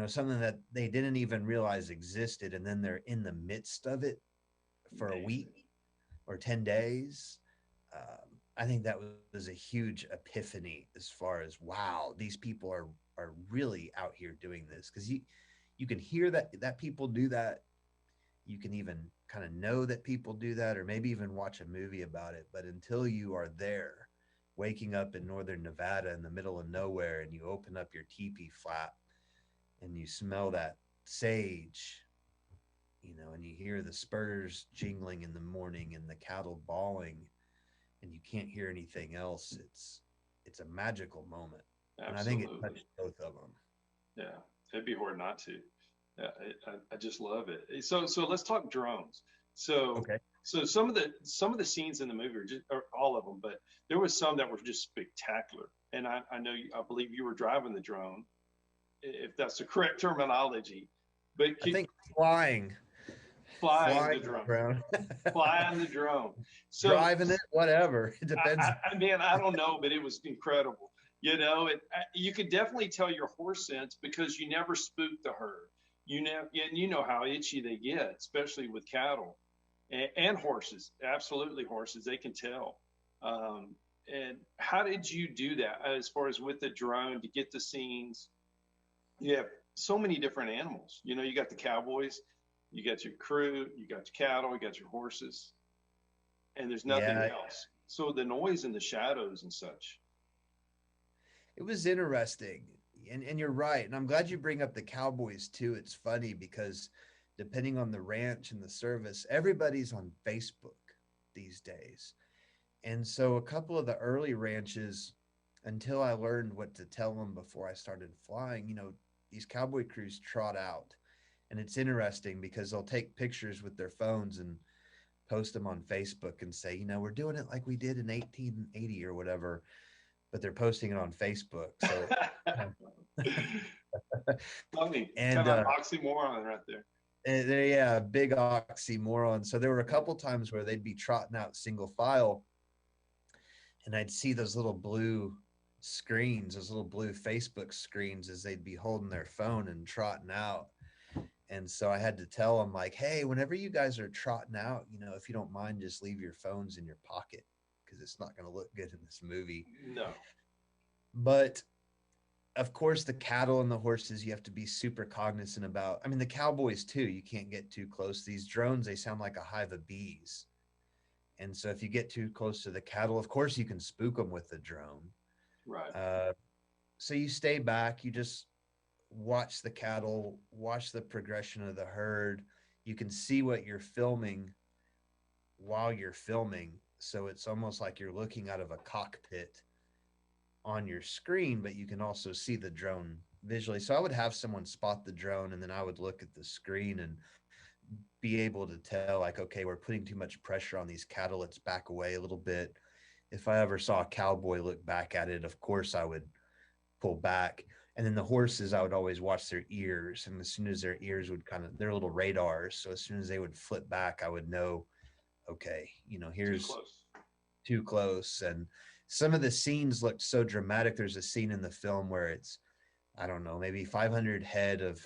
something that they didn't even realize existed, and then they're in the midst of it for a week or 10 days. I think that was a huge epiphany as far as, wow, these people are really out here doing this, because you can hear that people do that. You can even kind of know that people do that, or maybe even watch a movie about it. But until you are there, waking up in northern Nevada in the middle of nowhere, and you open up your teepee flap and you smell that sage, and you hear the spurs jingling in the morning and the cattle bawling, and you can't hear anything else, it's a magical moment. Absolutely. And I think it touched both of them. Yeah, it'd be hard not to. Yeah, I just love it. So let's talk drones. So Okay. So some of the scenes in the movie, or all of them, but there was some that were just spectacular. And I believe you were driving the drone, if that's the correct terminology. But I think flying the drone, flying the drone. So driving it, whatever. It depends. I don't know, but it was incredible. You could definitely tell your horse sense, because you never spooked the herd. You know how itchy they get, especially with cattle and horses. Absolutely, horses, they can tell. And how did you do that as far as with the drone to get the scenes? You have so many different animals. You got the cowboys, you got your crew, you got your cattle, you got your horses, and there's nothing else. So the noise and the shadows and such. It was interesting. And you're right. And I'm glad you bring up the cowboys too. It's funny because depending on the ranch and the service, everybody's on Facebook these days. And so a couple of the early ranches, until I learned what to tell them before I started flying, these cowboy crews trot out. And it's interesting because they'll take pictures with their phones and post them on Facebook and say, we're doing it like we did in 1880 or whatever, but they're posting it on Facebook. So Funny. And kind of oxymoron right there. Yeah, big oxymoron. So there were a couple times where they'd be trotting out single file, and I'd see those little blue screens, those little blue Facebook screens, as they'd be holding their phone and trotting out. And so I had to tell them, like, hey, whenever you guys are trotting out, if you don't mind, just leave your phones in your pocket, because it's not going to look good in this movie. No. But of course, the cattle and the horses, you have to be super cognizant about. I mean, the cowboys too, you can't get too close. These drones, they sound like a hive of bees. And so if you get too close to the cattle, of course you can spook them with the drone. Right. So you stay back, you just watch the cattle, watch the progression of the herd. You can see what you're filming while you're filming. So it's almost like you're looking out of a cockpit on your screen, but you can also see the drone visually. So I would have someone spot the drone, and then I would look at the screen and be able to tell, like, okay, we're putting too much pressure on these cattle. Let's back away a little bit. If I ever saw a cowboy look back at it, of course I would pull back. And then the horses, I would always watch their ears. And as soon as their ears would they're little radars. So as soon as they would flip back, I would know, okay, here's too close. And some of the scenes looked so dramatic. There's a scene in the film where it's, I don't know, maybe 500 head of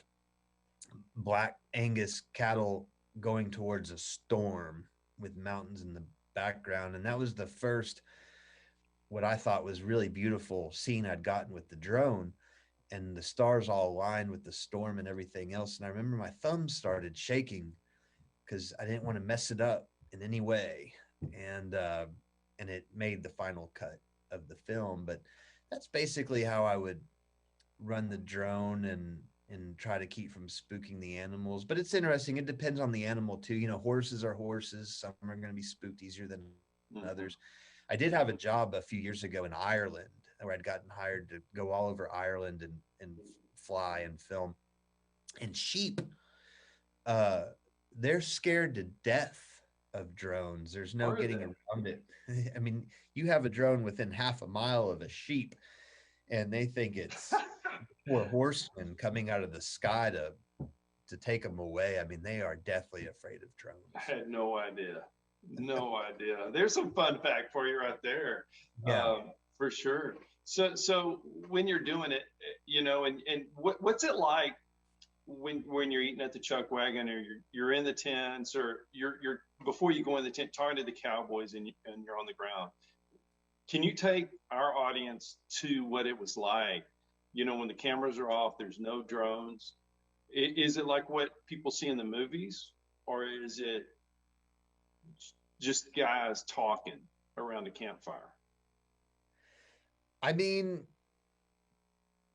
black Angus cattle going towards a storm with mountains in the background. And that was the first, what I thought was really beautiful scene I'd gotten with the drone, and the stars all aligned with the storm and everything else. And I remember my thumbs started shaking because I didn't want to mess it up in any way. And it made the final cut of the film. But that's basically how I would run the drone and try to keep from spooking the animals. But it's interesting. It depends on the animal too. Horses are horses. Some are going to be spooked easier than others. I did have a job a few years ago in Ireland where I'd gotten hired to go all over Ireland and fly and film. And sheep, they're scared to death of drones. There's no getting around it. I mean, you have a drone within half a mile of a sheep, and they think it's poor horsemen coming out of the sky to take them away. I mean, they are deathly afraid of drones. I had no idea. No idea. There's some fun fact for you right there. Yeah. For sure. So when you're doing it, and what's it like when you're eating at the chuck wagon, or you're in the tents, or you're before you go in the tent talking to the cowboys and you're on the ground? Can you take our audience to what it was like, when the cameras are off, there's no drones? Is it like what people see in the movies, or is it just guys talking around a campfire? I mean,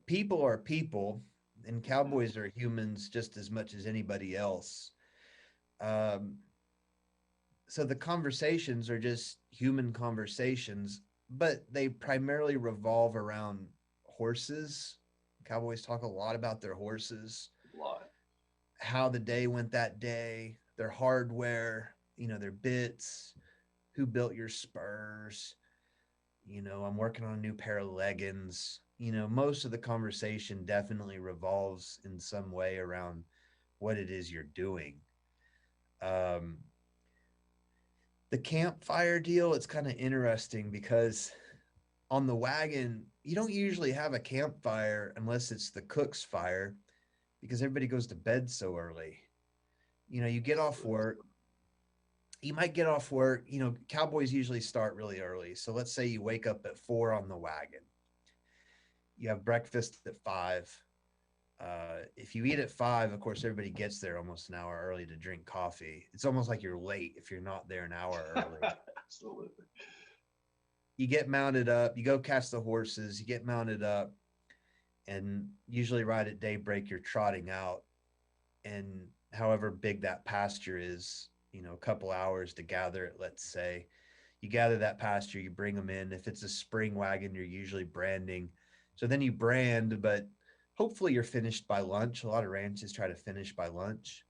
people are people, and cowboys are humans just as much as anybody else. So the conversations are just human conversations, but they primarily revolve around horses. Cowboys talk a lot about their horses, A lot. how the day went that day, their hardware, their bits, who built your spurs. I'm working on a new pair of leggings. Most of the conversation definitely revolves in some way around what it is you're doing. The campfire deal, it's kind of interesting because on the wagon, you don't usually have a campfire unless it's the cook's fire, because everybody goes to bed so early. You get off work. You might get off work, cowboys usually start really early. So let's say you wake up at 4 on the wagon. You have breakfast at 5. If you eat at 5, of course, everybody gets there almost an hour early to drink coffee. It's almost like you're late if you're not there an hour early. Absolutely. You get mounted up, you go catch the horses, you get mounted up, and usually right at daybreak, you're trotting out. And however big that pasture is, a couple hours to gather it, let's say. You gather that pasture, you bring them in. If it's a spring wagon, you're usually branding. So then you brand, but hopefully you're finished by lunch. A lot of ranches try to finish by lunch.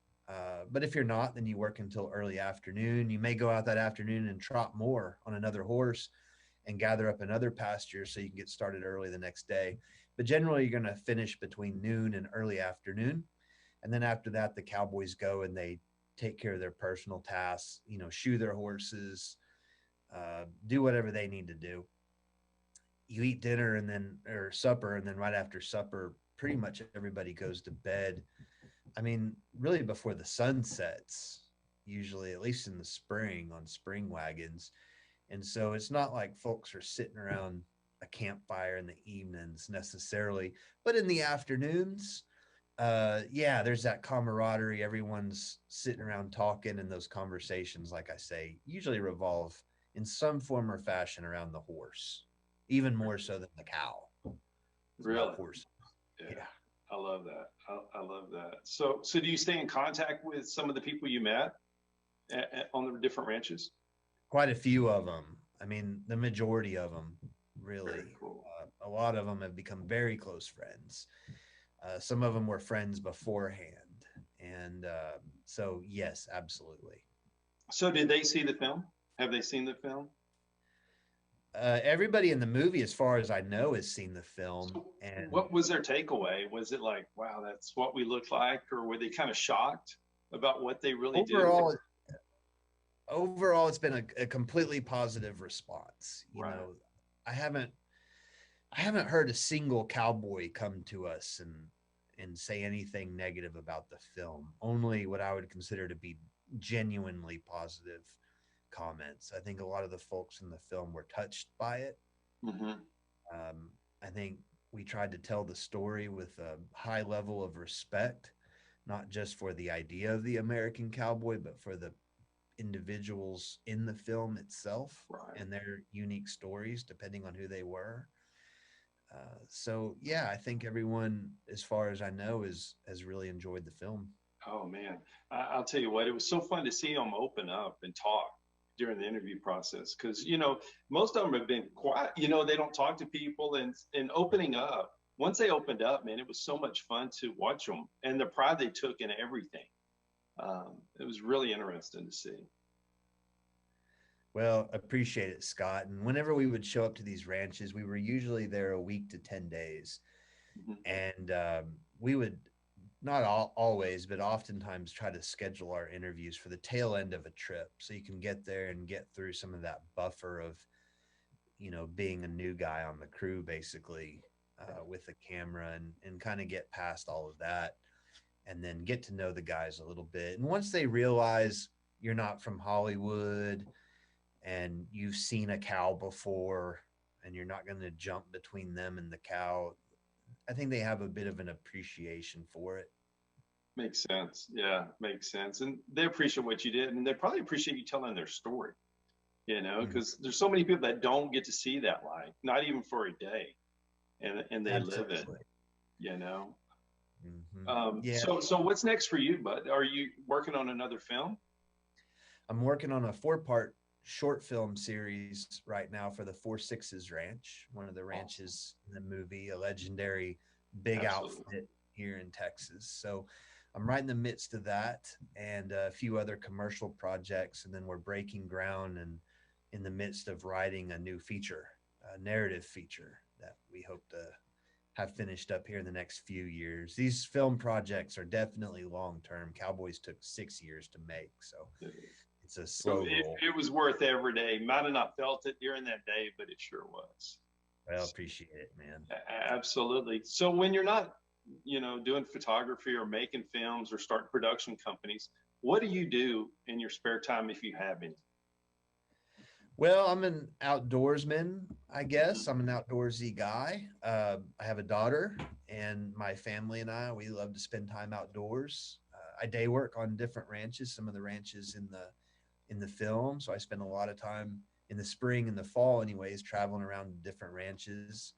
But if you're not, then you work until early afternoon. You may go out that afternoon and trot more on another horse and gather up another pasture so you can get started early the next day. But generally, you're going to finish between noon and early afternoon. And then after that, the cowboys go and they take care of their personal tasks, shoe their horses, do whatever they need to do. You eat dinner or supper, and then right after supper, pretty much everybody goes to bed. I mean, really before the sun sets, usually, at least in the spring on spring wagons. And so it's not like folks are sitting around a campfire in the evenings necessarily, but in the afternoons, yeah, there's that camaraderie. Everyone's sitting around talking, and those conversations, like I say, usually revolve in some form or fashion around the horse, even more so than the cow. It's Really? horse. Yeah. I love that. I love that. So do you stay in contact with some of the people you met on the different ranches? Quite a few of them. I mean, the majority of them, really. Very cool. A lot of them have become very close friends. Some of them were friends beforehand. And so, yes, absolutely. So did they see the film? Have they seen the film? Everybody in the movie, as far as I know, has seen the film. So And what was their takeaway? Was it like, wow, that's what we look like? Or were they kind of shocked about what they really overall, it's been a completely positive response. Right. I haven't heard a single cowboy come to us and say anything negative about the film. Only what I would consider to be genuinely positive comments. I think a lot of the folks in the film were touched by it. Mm-hmm. I think we tried to tell the story with a high level of respect, not just for the idea of the American cowboy, but for the individuals in the film itself, Right. and their unique stories, depending on who they were. So yeah, I think everyone, as far as I know, has really enjoyed the film. Oh man, I'll tell you what, it was so fun to see them open up and talk during the interview process, because most of them have been quiet. They don't talk to people, and opening up. Once they opened up, man, it was so much fun to watch them and the pride they took in everything. It was really interesting to see. Well, appreciate it, Scott. And whenever we would show up to these ranches, we were usually there a week to 10 days. Mhm. And we would not always, but oftentimes try to schedule our interviews for the tail end of a trip. So you can get there and get through some of that buffer of, being a new guy on the crew, basically, with the camera, and kind of get past all of that and then get to know the guys a little bit. And once they realize you're not from Hollywood and you've seen a cow before and you're not going to jump between them and the cow, I think they have a bit of an appreciation for it. Makes sense. Yeah, makes sense. And they appreciate what you did, and they probably appreciate you telling their story, because there's so many people that don't get to see that life, not even for a day, and they Absolutely. live it, Mm-hmm. Yeah. So what's next for you, bud? Are you working on another film? I'm working on a 4-part short film series right now for the 4-6s Ranch, one of the ranches in the movie, a legendary big Absolutely. outfit here in Texas. So I'm right in the midst of that and a few other commercial projects. And then we're breaking ground and in the midst of writing a new feature, a narrative feature that we hope to have finished up here in the next few years. These film projects are definitely long-term. Cowboys took 6 years to make. So it's a slow roll. It was worth every day. Might have not felt it during that day, but it sure was. Well, appreciate it, man. Absolutely. So when you're not, doing photography or making films or starting production companies, what do you do in your spare time if you have any? Well, I'm an outdoorsman, I guess. I'm an outdoorsy guy. I have a daughter, and my family and we love to spend time outdoors. I day work on different ranches, some of the ranches in the film. So I spend a lot of time in the spring and the fall anyways, traveling around different ranches.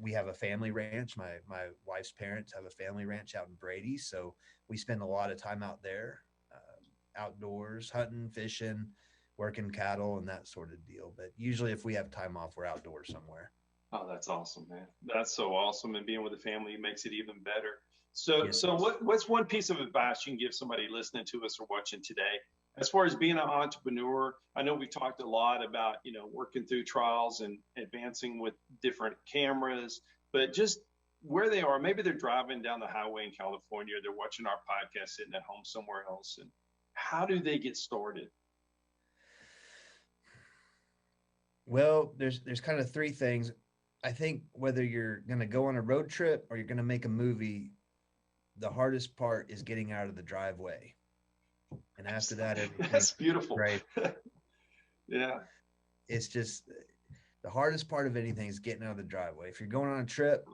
We have a family ranch. My wife's parents have a family ranch out in Brady. So we spend a lot of time out there, outdoors, hunting, fishing, working cattle, and that sort of deal. But usually if we have time off, we're outdoors somewhere. Oh, that's awesome, man. That's so awesome. And being with the family makes it even better. So, Yes. what's one piece of advice you can give somebody listening to us or watching today, as far as being an entrepreneur? I know we've talked a lot about, working through trials and advancing with different cameras, but just where they are. Maybe they're driving down the highway in California. They're watching our podcast sitting at home somewhere else. And how do they get started? Well, there's kind of three things. I think whether you're going to go on a road trip or you're going to make a movie, the hardest part is getting out of the driveway. And after that, that's beautiful. Right. Yeah. It's just the hardest part of anything is getting out of the driveway. If you're going on a trip,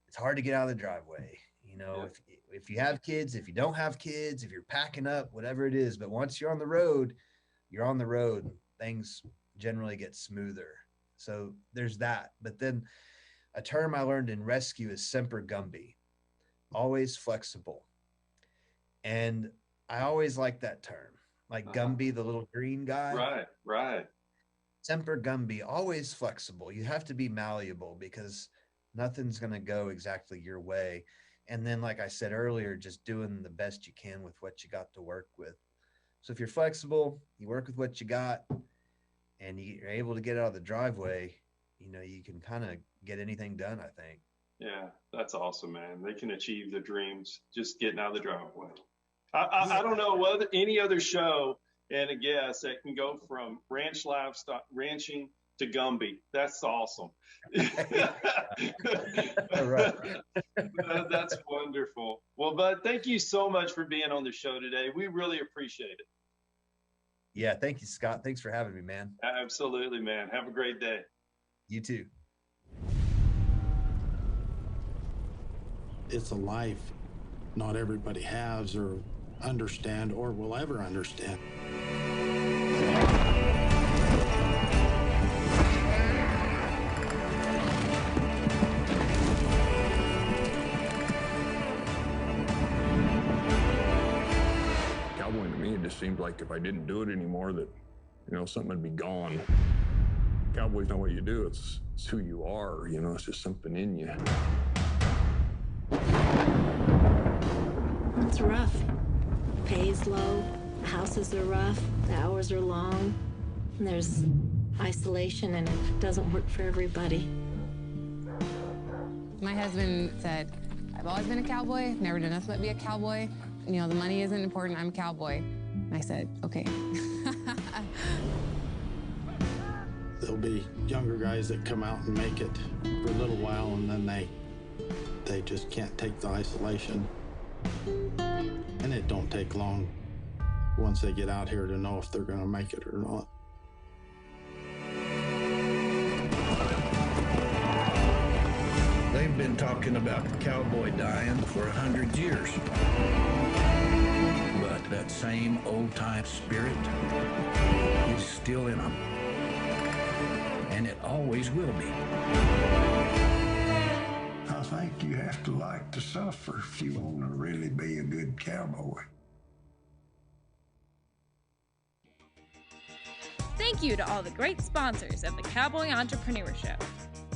it's hard to get out of the driveway. You know, if you have kids, if you don't have kids, if you're packing up, whatever it is. But once you're on the road, things generally get smoother. So there's that. But then a term I learned in rescue is semper gumby, always flexible. And I always like that term, like Gumby, the little green guy. Right. Semper gumby, always flexible. You have to be malleable because nothing's going to go exactly your way. And then, like I said earlier, just doing the best you can with what you got to work with. So if you're flexible, you work with what you got, and you're able to get out of the driveway, you know, you can kind of get anything done, I think. Yeah, that's awesome, man. They can achieve their dreams just getting out of the driveway. I don't know any other show and a guest that can go from ranching to Gumby. That's awesome. All right. That's wonderful. Well, Bud, thank you so much for being on the show today. We really appreciate it. Yeah, thank you, Scott. Thanks for having me, man. Absolutely, man. Have a great day. You too. It's a life not everybody has or understand or will ever understand. Cowboy to me, it just seemed like if I didn't do it anymore, that, you know, something would be gone. Cowboy's not what you do, it's who you are, you know, it's just something in you. It's rough. Pay's low, houses are rough, the hours are long, and there's isolation, and it doesn't work for everybody. My husband said, I've always been a cowboy, never done nothing but be a cowboy. You know, the money isn't important, I'm a cowboy. And I said, okay. There'll be younger guys that come out and make it for a little while, and then they just can't take the isolation. And it don't take long once they get out here to know if they're going to make it or not. They've been talking about the cowboy dying for 100 years. But that same old-time spirit is still in them. And it always will be. I think you have to like to suffer if you want to really be a good cowboy. Thank you to all the great sponsors of the Cowboy Entrepreneur Show.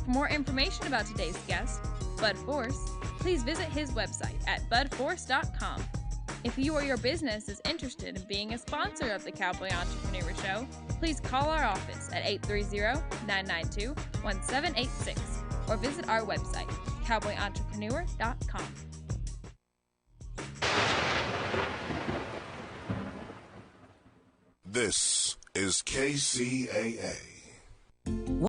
For more information about today's guest, Bud Force, please visit his website at budforce.com. If you or your business is interested in being a sponsor of the Cowboy Entrepreneur Show, please call our office at 830-992-1786 or visit our website, cowboyentrepreneur.com. This is KCAA.